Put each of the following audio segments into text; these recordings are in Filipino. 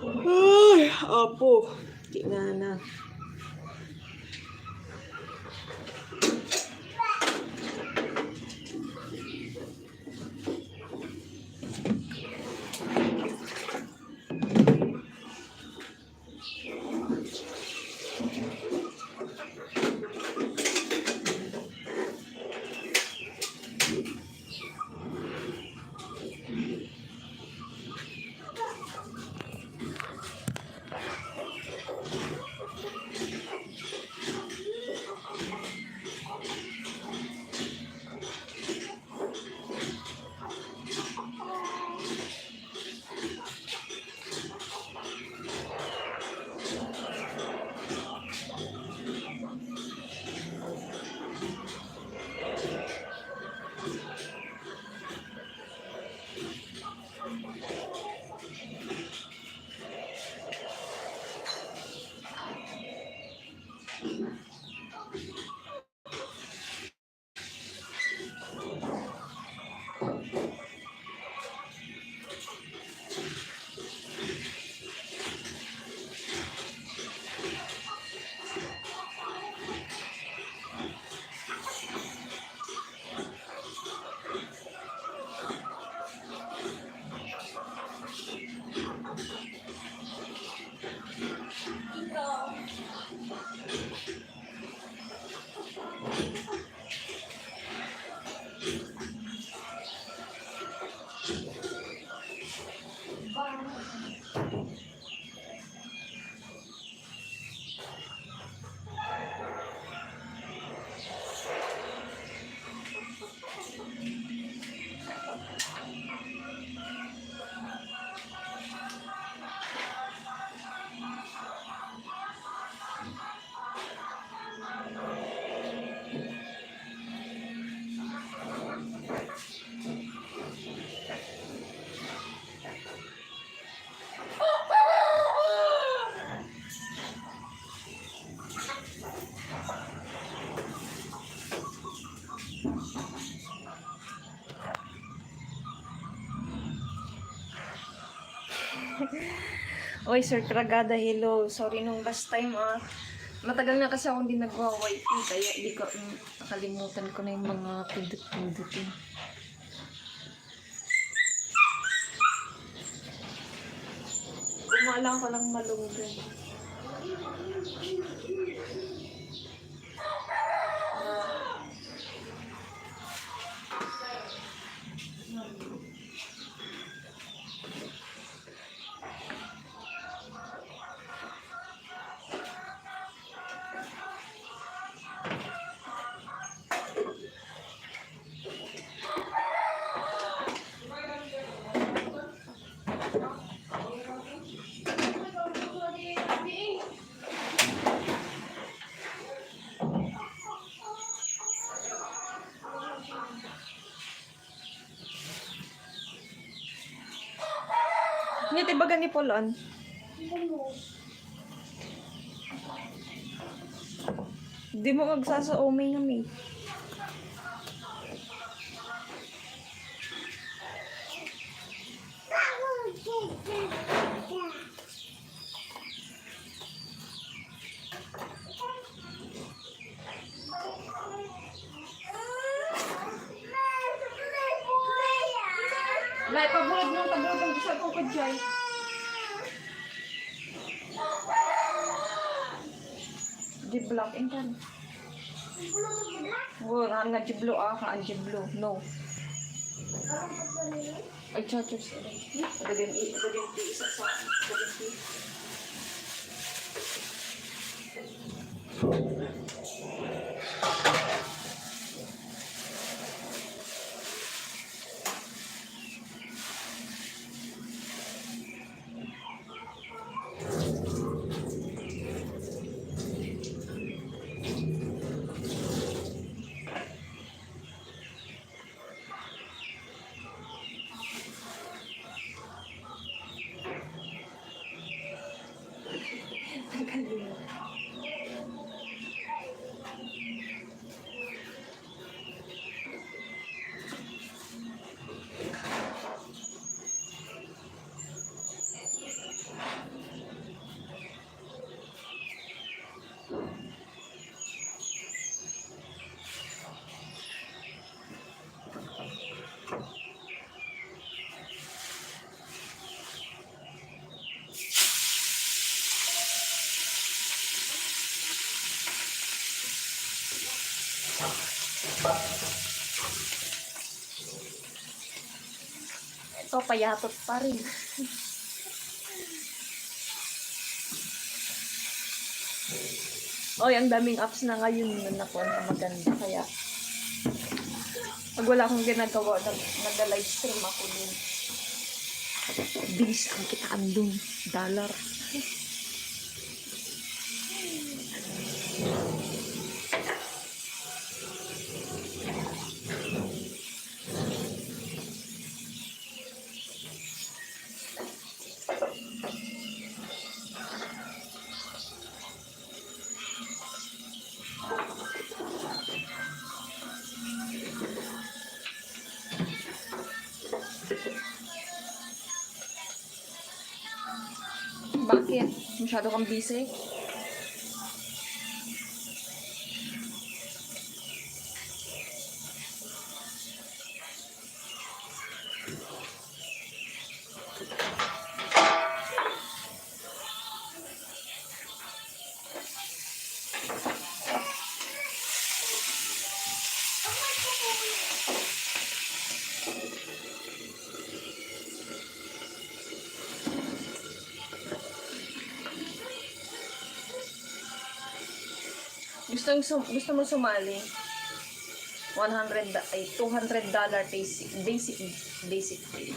Ay, opo. Di na. Oy, Sir Tragada, hello. Sorry nung last time, matagal na kasi ako hindi nagwa-wifi, kaya hindi ko, nakalimutan ko na yung mga pindot-pindutin. Umalang ko lang malunggan. Hindi, tibagan ni Polon. Hindi mo magsasa-omay na may. Lai, pabulad ng sa tukod dyan. Di-block in kan. Wala nga jiblo ka ang jiblo. No. Ay, chargers. Ada din isa sa. Ito, payatot pa rin. Oy, ang daming apps na ngayon na nakuha na maganda. Kaya, pag wala akong ginagawa, nag-live stream ako din. Bilis ang kitaan dun. Dollar. Bakit? Masyado kang busy? Gusto mo sumali? 100 ay $200 basic pay.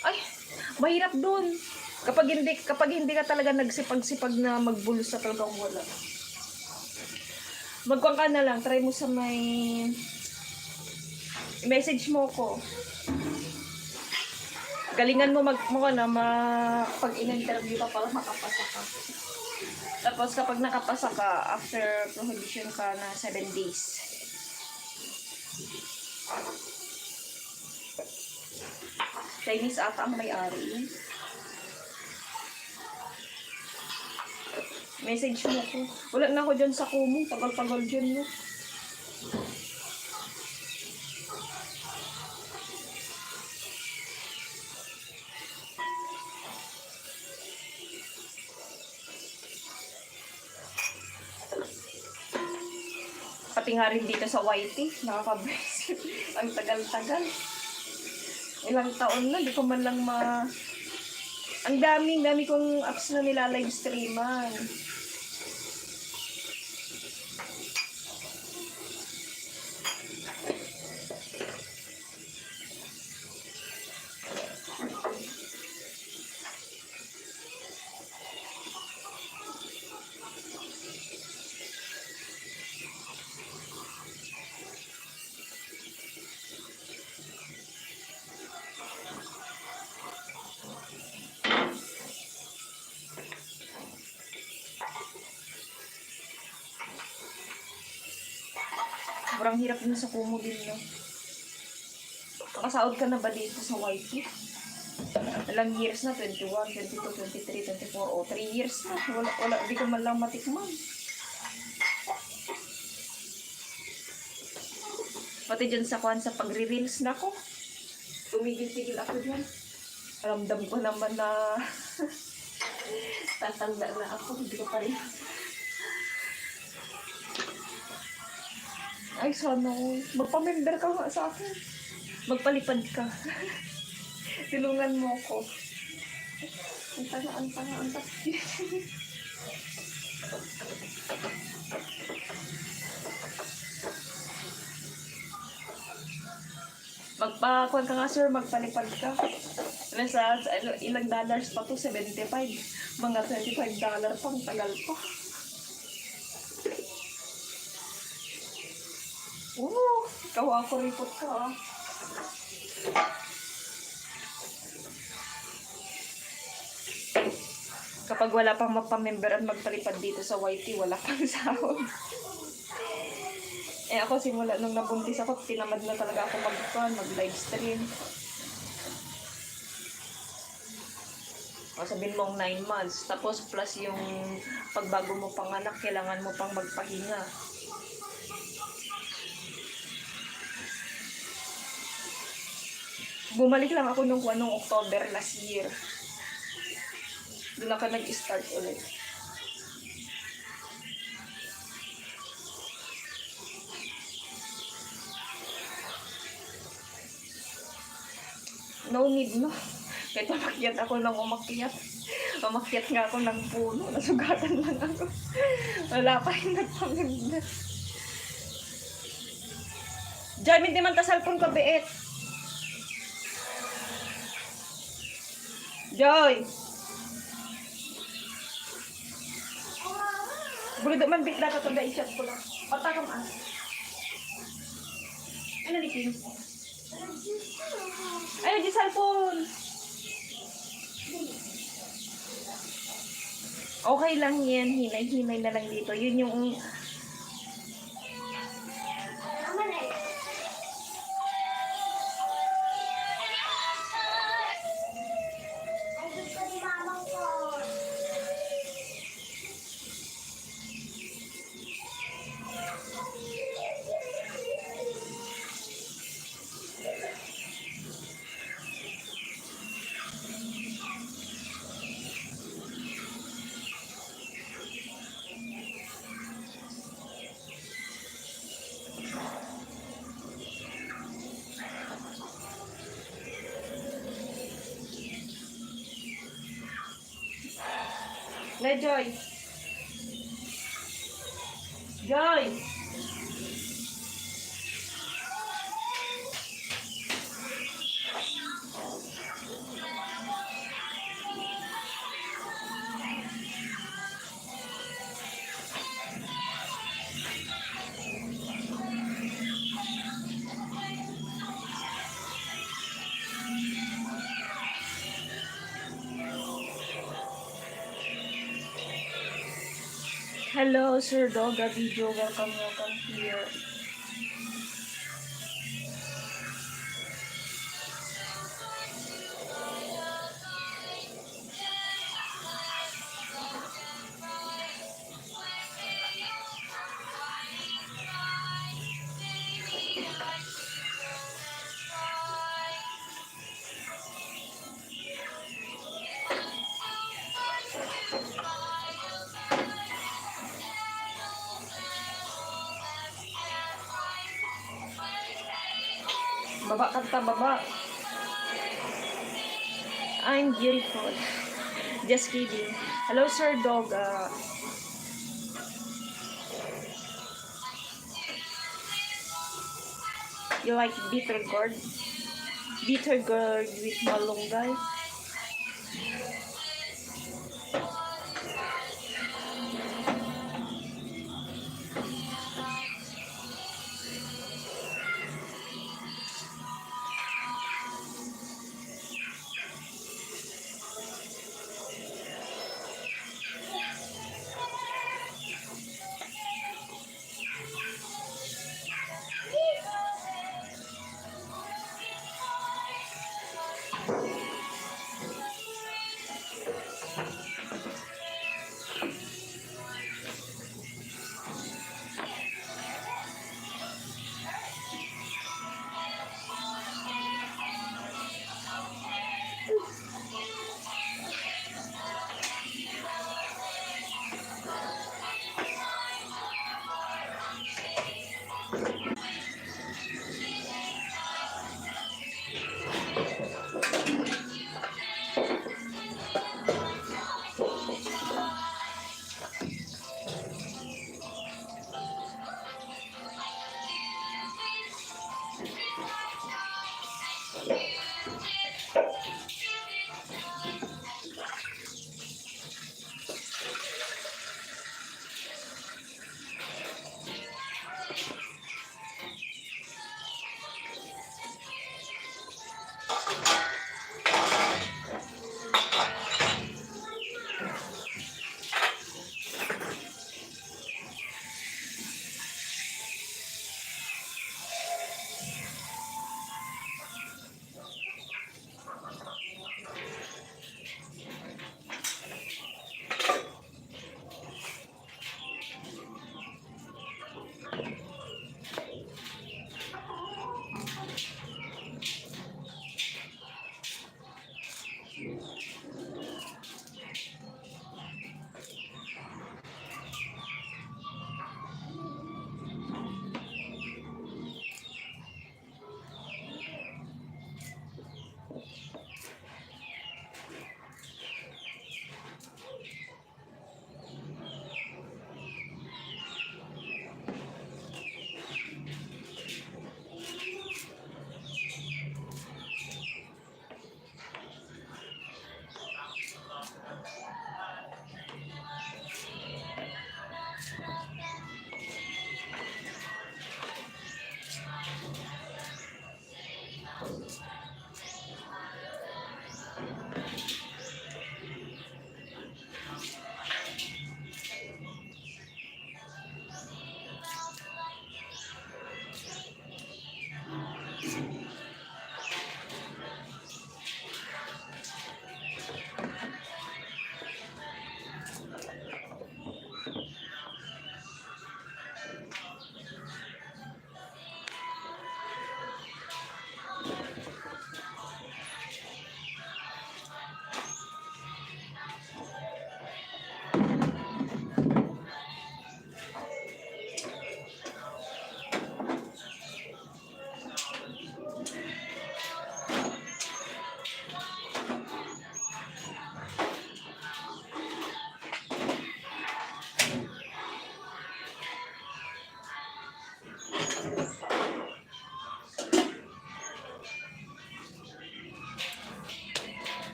Ay, mahirap dun. Kapag hindi ka talaga nagsipag-sipag na magbulos sa talagang wala. Magkuhan ka na lang, try mo sa may message mo ko. Galingan mo pag in-interview ka para makapasa ka. Tapos kapag nakapasa ka, after prohibition ka na 7 days. Chinese ata ang may-ari. Message mo ko. Wala na ako dyan sa Kumu. Tagal-tagal dyan, no? Pati nga rin dito sa YT, nakaka-brace. Ang tagal-tagal. Ilang taon na, di ko man lang Ang dami kong apps na nila live streaman. Sobrang hirap din sa Kumu din, no? Nakasahod ka na ba dito sa YT? Ilang years na? 21, 22, 23, 24, o 3 years na. Wala, di ko man lang matikman. Pati dyan sa pagre-reels na ko. Tumigil-tigil ako dyan. Ramdam ko naman na tatanda na ako. Hindi ko pa rin. Ay, sana magpa-member ka nga sa akin. Magpalipad ka. Tulungan mo ko. Ang tanga. Magpakuan ka nga, sir. Magpalipad ka. Ilang dollars pa to? 75. Mga $25 pang tagal pa. Ikaw ako report ka, ah. Kapag wala pang mapamember at magpalipad dito sa YT, wala pang sahod. Ako simula nung nabuntis ako, tinamad na talaga ako mag-live stream. O sabihin mong 9 months, tapos plus yung pagbago mo panganak, kailangan mo pang magpahinga. Bumalik lang ako nung October last year. Doon ako nag-start ulit. No need, no. Kahit umakyat ako ng umakyat. Umakyat nga ako ng puno. Nasugatan lang ako. Wala pa rin nagpamigda. Joy, hindi man ta cellphone ko, beet. Joy! Bulido man bit dapat ito i-shot ko lang. Pata ka maan. Ano ni Kim? Ay, di cellphone. Okay lang yan. Hinay-hinay na lang dito. Yun yung... Na, Joy. Joy! Hello, Sir Doga Video. Welcome here. Baba kanta, baba. I'm beautiful. Just kidding. Hello, Sir Dog. You like bitter gourd? Bitter gourd with malunggay?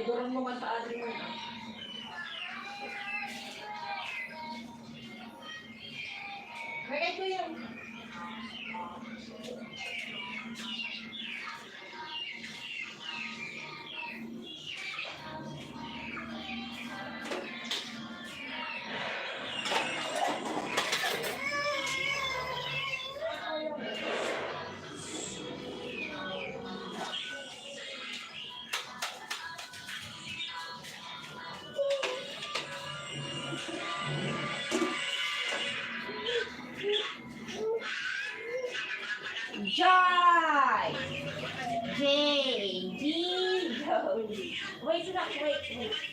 Siguro mo man paadri mo. Bagay ko yun. Joy! J, D, go. Wait, not wait.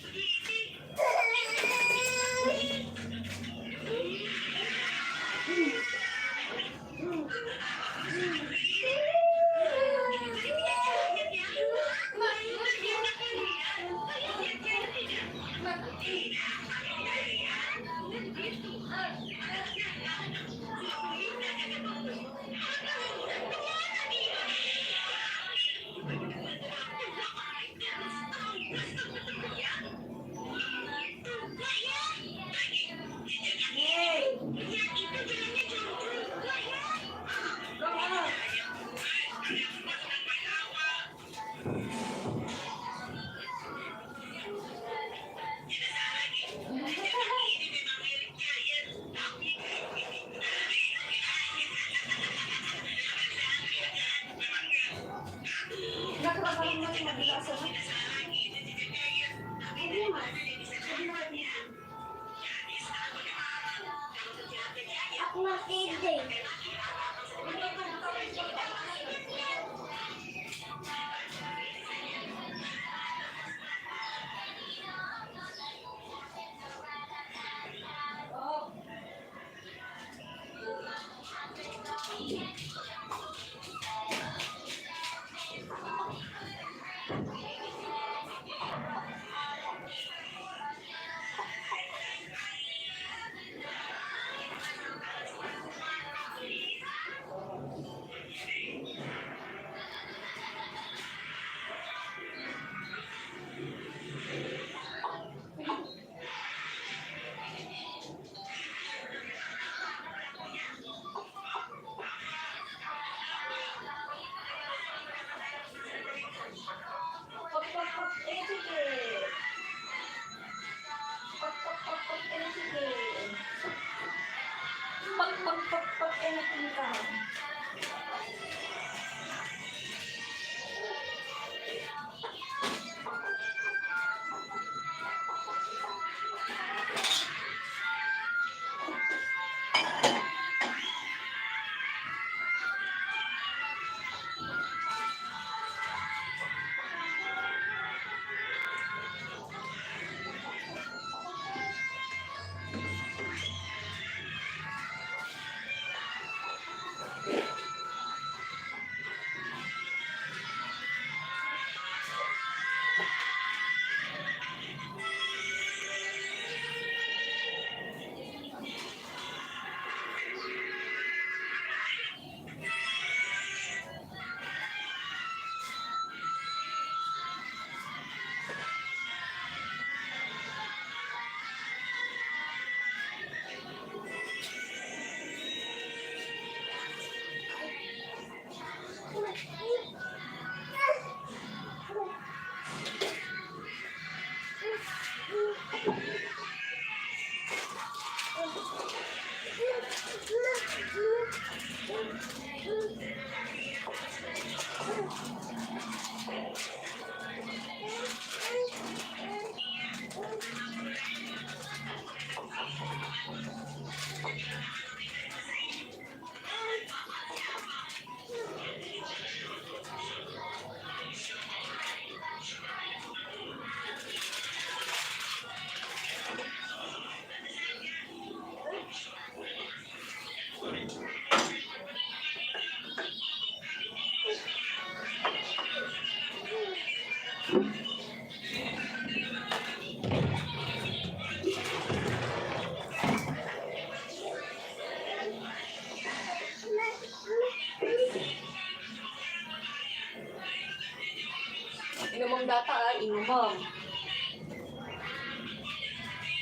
Inom ang data, inom.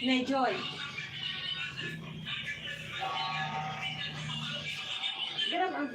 Ne, Joy. Ganun ang...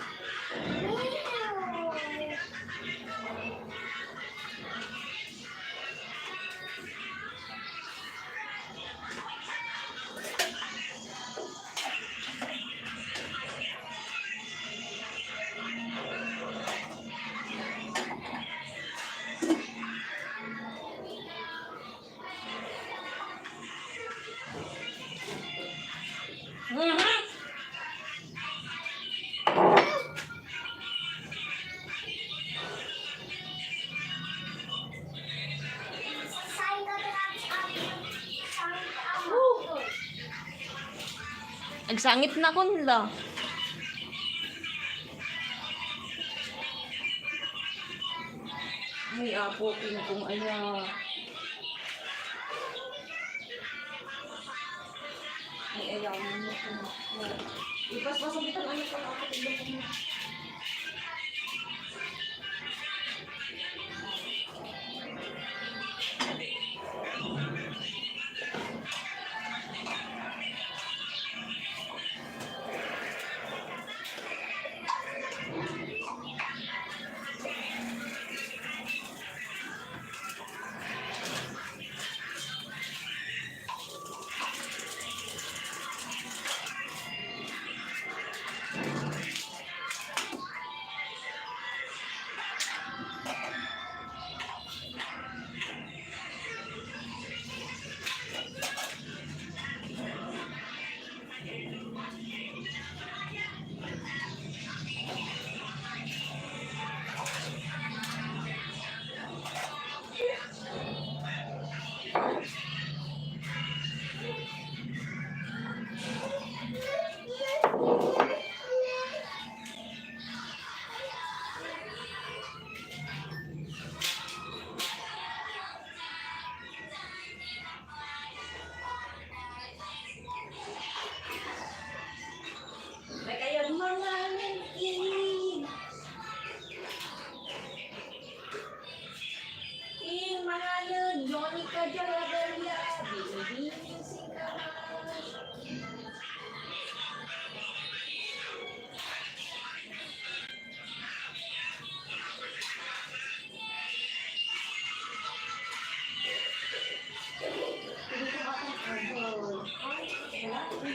Nagsangit na ko nila. May apo king kung ano. Ay, ayaw mo mo. Ipas-pasok ito ang ano ko na ako tignan ko.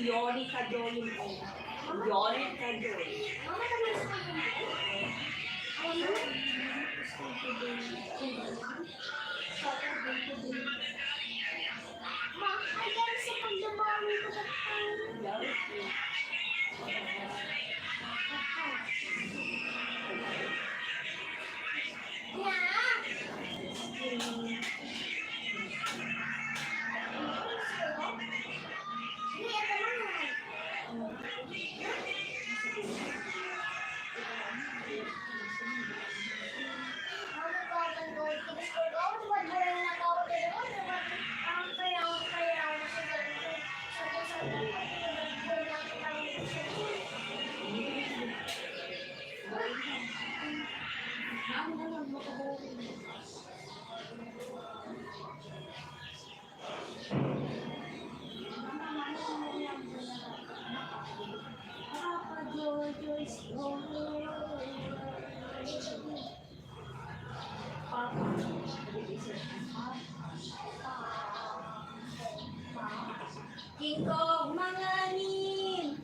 Yoli ka Jolin ko. Yoli ka Jolin. Ma, ay dahil sa pagdabami ko sa Kingkong manganin.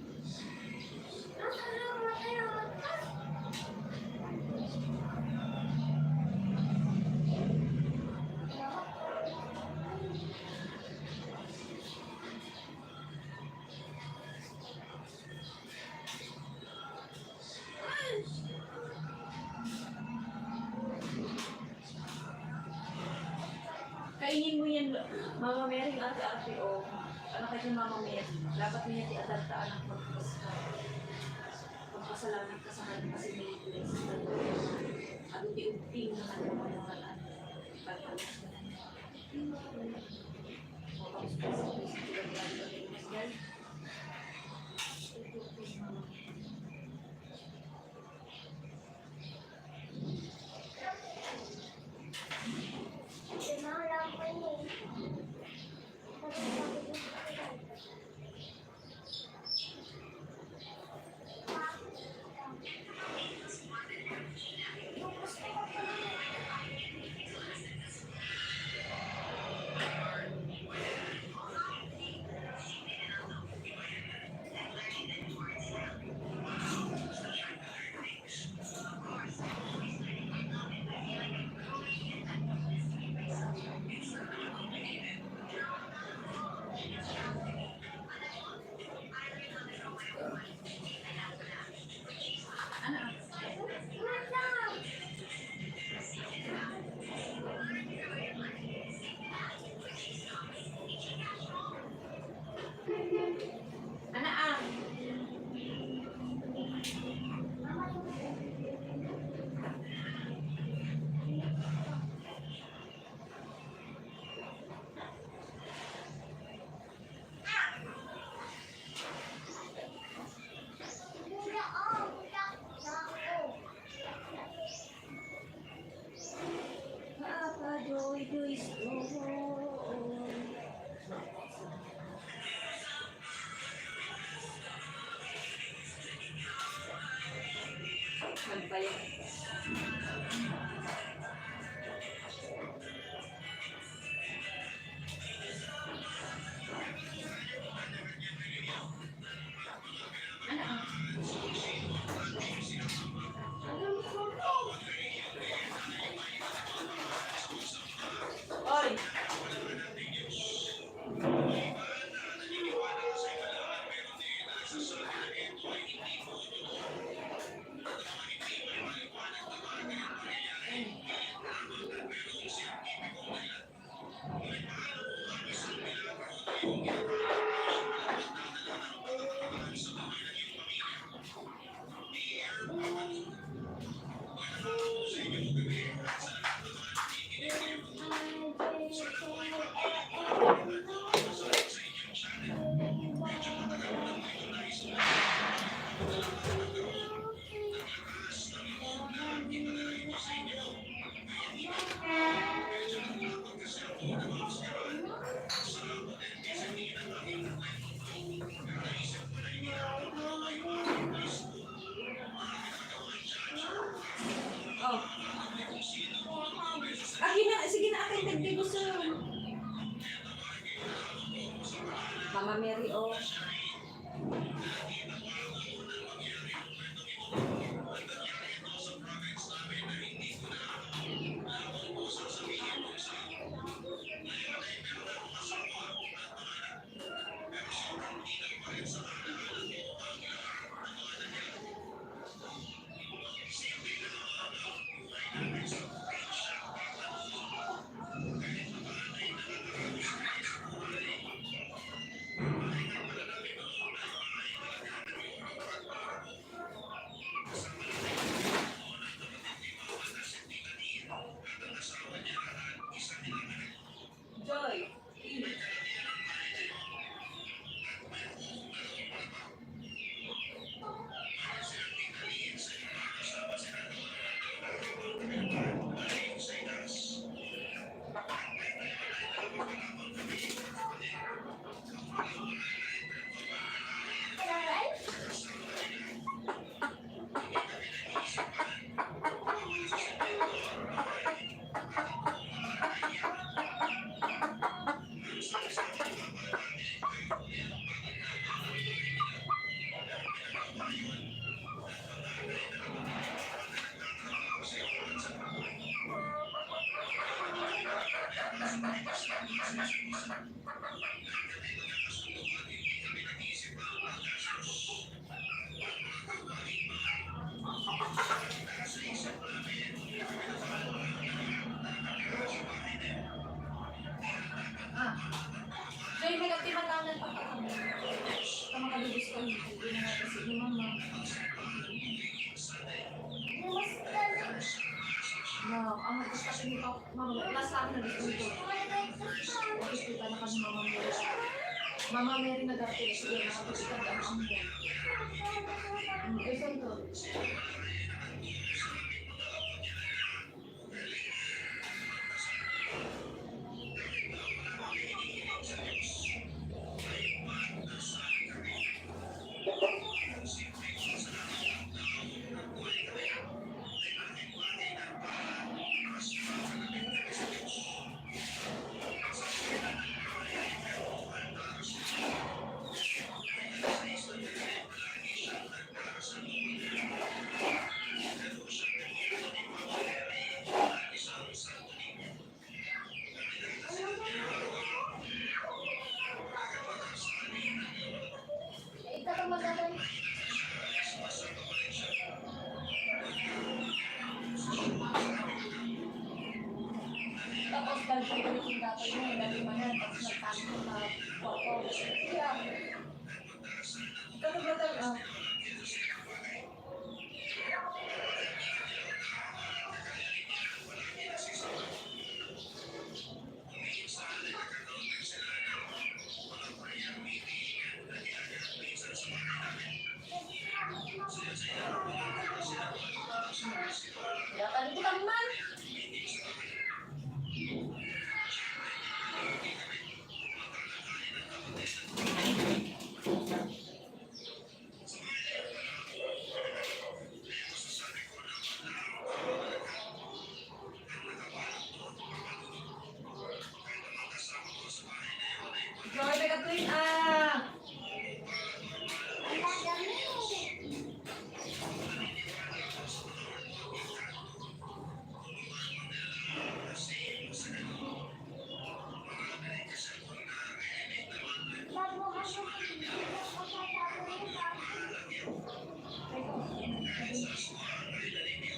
Kainin mo yan, Mama Mary, ate-ate, o ano kayo Mama Mary? Dapat niya ti-adaptaan ang pagpasalamat ka sa kanya kasi may bless ka. At uti-uting na kanya mga pagpalas ka na niya. O tapos pa sa guys. Nagpalit. Oy! Oh. Sige na, akin hindi gusto. Mama Mary, oh. Joy. Joy, may kaptimatanan pa ka. Tama ka bibis ko. Hindi na natin si mama. No, ang gusto kasi nito, mama, last time na gusto nito. Bakit kita na kami mama Mary. Mama Mary nag-apil. Sige, nakapagkita ang ambo. Ito ito. Tapos dahil yung dapat mo, dahil mo yan, tapos nagtanong na photo. Yeah. Ikaw ba tayo? Ya, tadi kita man.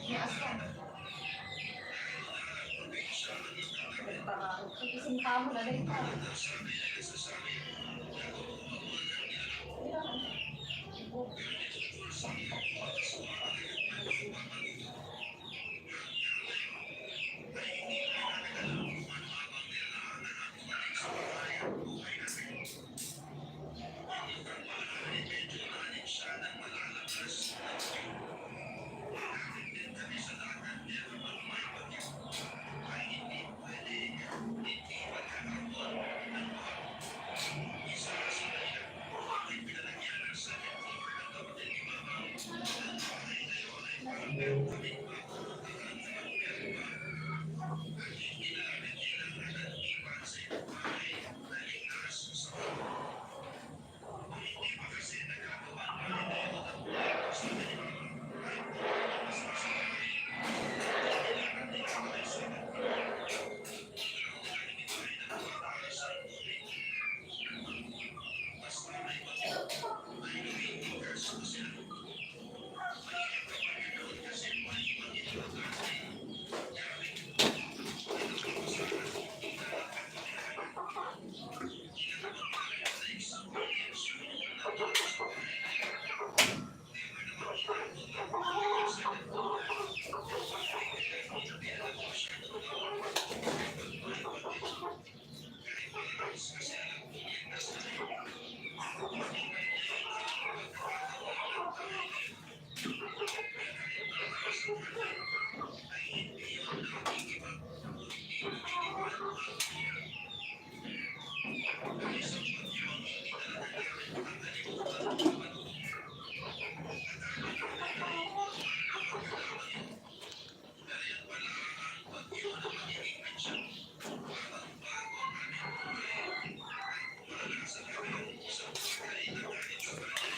Naas ka. Nagpaka. Isinta mo na rin pa.